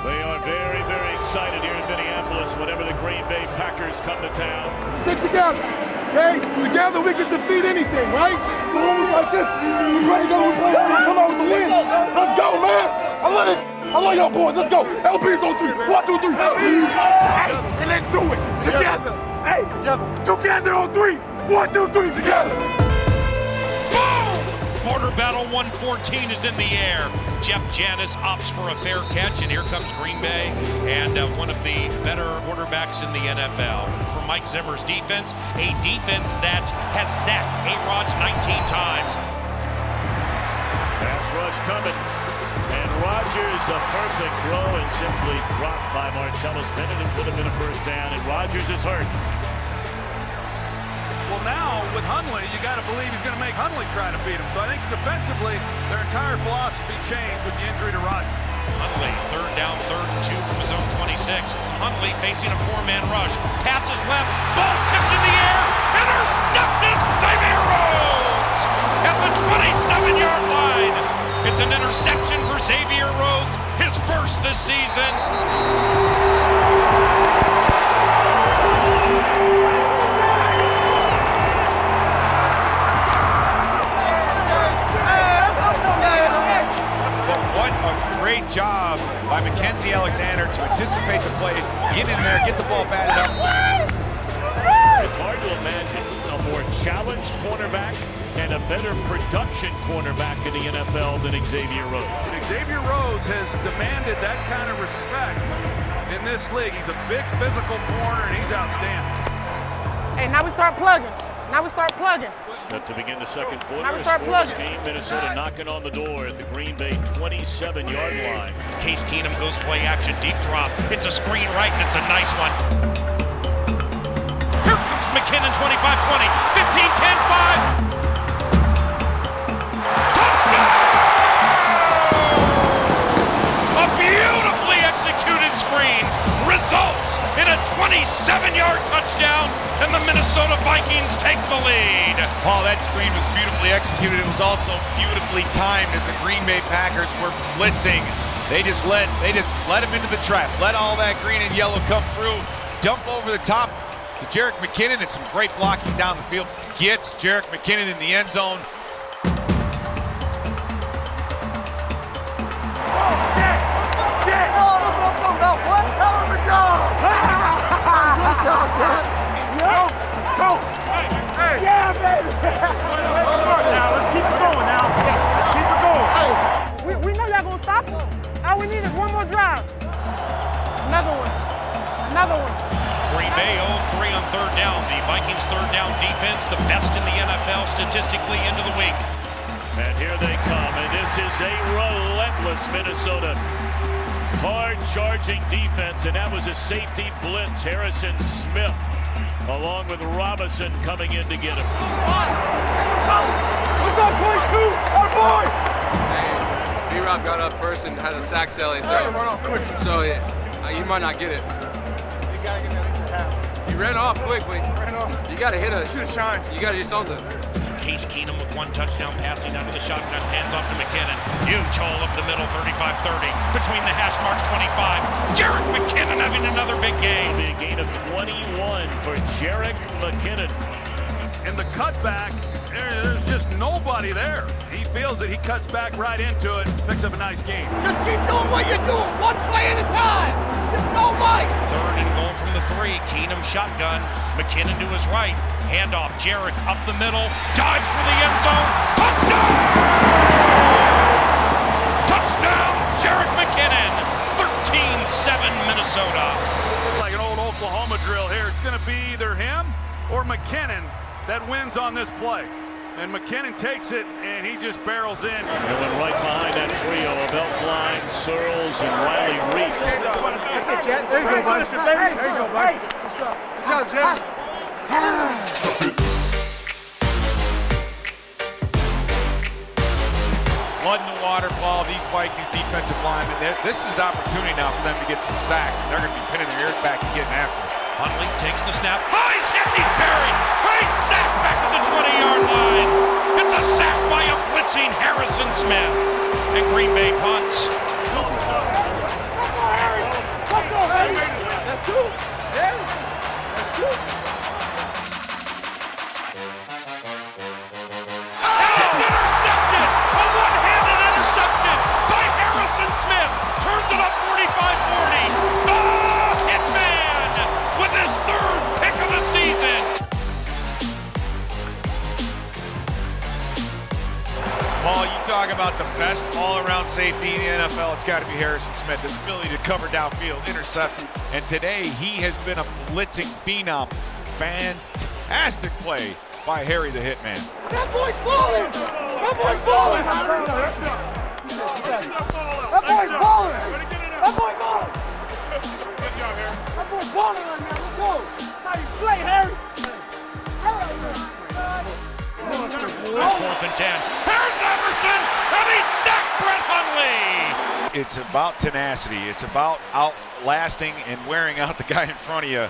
They are very, very excited here in Minneapolis whenever the Green Bay Packers come to town. Stick together, okay? Together we can defeat anything, right? The homies like this, we ready to go, we come out with the win. Let's go, man! I love this. I love y'all boys. Let's go. LB's on 3. 1, 2, 3. Hey, and let's do it together. Hey, together on 3. 1, 2, 3, together. Border battle 114 is in the air. Jeff Janis opts for a fair catch, and here comes Green Bay and one of the better quarterbacks in the NFL. For Mike Zimmer's defense, a defense that has sacked A-Rod 19 times. Pass rush coming. And Rodgers, a perfect throw and simply dropped by Martellus Bennett. It would have been a first down, and Rodgers is hurt. Well, now with Hundley, you got to believe he's going to make Hundley try to beat him. So I think defensively, their entire philosophy changed with the injury to Rodgers. Hundley, third down, 3rd and 2 from his own 26. Hundley facing a 4-man rush. Passes left, ball tipped in the air, intercepted Xavier Rhodes at the 27-yard line. It's an interception for Xavier Rhodes, his first this season. Great job by Mackenzie Alexander to anticipate the play, get in there, get the ball batted up. It's hard to imagine a more challenged cornerback and a better production cornerback in the NFL than Xavier Rhodes. Xavier Rhodes has demanded that kind of respect in this league. He's a big physical corner, and he's outstanding. Hey, now we start plugging. Set to begin the second quarter. Now we start plugging. Team Minnesota knocking on the door at the Green Bay 27-yard line. Case Keenum goes play action, deep drop. It's a screen right, and it's a nice one. Here comes McKinnon, 25-20, 15-10-5. Touchdown! A beautifully executed screen results in a 27-yard touchdown, and the Minnesota Vikings take the lead. Paul, that screen was beautifully executed. It was also beautifully timed as the Green Bay Packers were blitzing. They just let him into the trap. Let all that green and yellow come through. Dump over the top to Jerick McKinnon, and some great blocking down the field. Gets Jerick McKinnon in the end zone. Oh, that's what I'm talking about, what? Hell of a job! Good job, Jack. Coach! Hey! Yeah, baby! Now, let's keep it going now. Let's keep it going. Hey, we know y'all gonna stop us. All we need is one more drive. Another one. Green Bay 0-3 on 3rd down. The Vikings' 3rd down defense, the best in the NFL statistically into the week. And here they come, and this is a relentless Minnesota. Hard-charging defense, and that was a safety blitz. Harrison Smith, along with Robinson, coming in to get him. What's up, 22? Our boy! B-Rob got up first and had a sack celly, so you might not get it. You gotta get that. He ran off quickly. You gotta hit it. Should've shined. You gotta do something. Case Keenum with 1 touchdown passing out of the shotgun, hands off to McKinnon. Huge hole up the middle, 35-30. Between the hash marks, 25. Jerick McKinnon having another big game. Big gain of 21 for Jerick McKinnon. In the cutback, there's just nobody there. He feels it. He cuts back right into it, picks up a nice game. Just keep doing what you're doing, one play at a time. There's no fight. 3rd and goal from the 3. Keenum shotgun. McKinnon to his right. Handoff. Jerick up the middle. Dives for the end zone. Touchdown! Touchdown, Jerick McKinnon. 13-7 Minnesota. It's like an old Oklahoma drill here. It's going to be either him or McKinnon that wins on this play. And McKinnon takes it, and he just barrels in. Going right behind that trio of Elfline, Searles, and Riley Reef. That's it, Jet. There you go, buddy. There you go, buddy. What's up? Good job, Jet. Blood in the water, Paul. These Vikings defensive linemen, this is opportunity now for them to get some sacks, and they're going to be pinning their ears back and getting after it. Hundley takes the snap. Oh, he's hit, he's buried. He's sacked back to the 20-yard line. It's a sack by a blitzing Harrison Smith. And Green Bay punts. safety in the NFL, it's got to be Harrison Smith. His ability to cover downfield, intercept, and today he has been a blitzing phenom. Fantastic play by Harry the Hitman. That boy's balling! That boy's balling! That boy's balling! That boy's balling! That boy's balling right now. Let's go! How you play, Harry? Fourth and 10. Here's Everson, and he sacked Brett Hundley. It's about tenacity. It's about outlasting and wearing out the guy in front of you.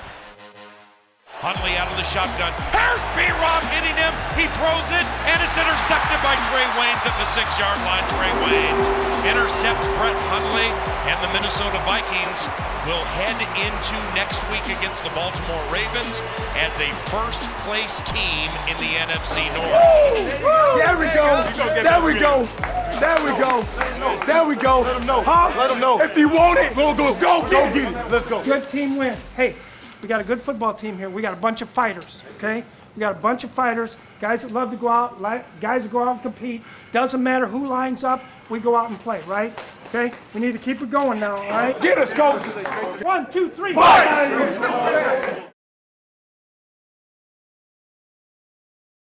Hundley out of the shotgun. Here's B-Rob hitting him. He throws it, and it's intercepted by Trey Waynes at the 6-yard line. Trey Waynes intercepts Brett Hundley, and the Minnesota Vikings will head into next week against the Baltimore Ravens as a first-place team in the NFC North. There we go. There we go. There we go. There we go. Let him know. Huh? Let him know. If you want it, go get it. Let's go. Good team win. Hey, we got a good football team here. We got a bunch of fighters, okay? We got a bunch of fighters, guys that love to go out, guys that go out and compete. Doesn't matter who lines up, we go out and play, right? Okay? We need to keep it going now, all right? Get us, coach. 1, 2, 3. Fight!